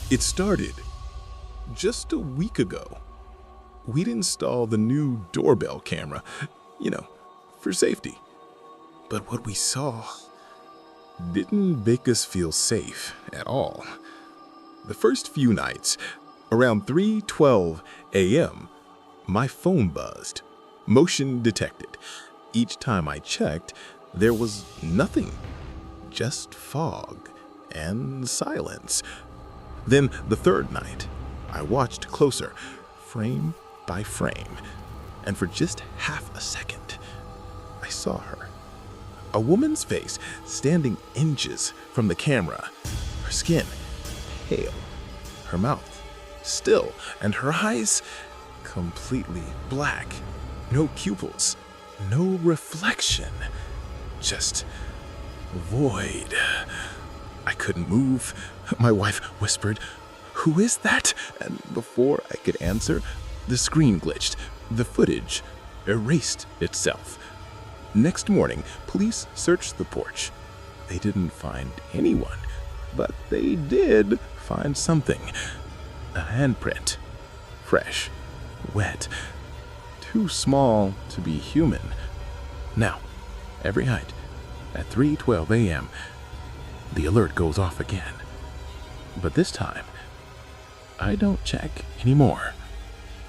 It started just a week ago. We'd installed the new doorbell camera, you know, for safety. But what we saw didn't make us feel safe at all. The first few nights, around 3:12 a.m., my phone buzzed. Motion detected. Each time I checked, there was nothing. Just fog and silence. Then the third night, I watched closer, frame by frame, and for just half a second, I saw her. A woman's face standing inches from the camera, her skin pale, her mouth still, and her eyes completely black. No pupils, no reflection, just void. I couldn't move. My wife whispered, "Who is that?" And before I could answer, the screen glitched. The footage erased itself. Next morning, police searched the porch. They didn't find anyone, but they did find something. A handprint. Fresh, wet, too small to be human. Now, every night at 3:12 a.m., the alert goes off again. But this time, I don't check anymore.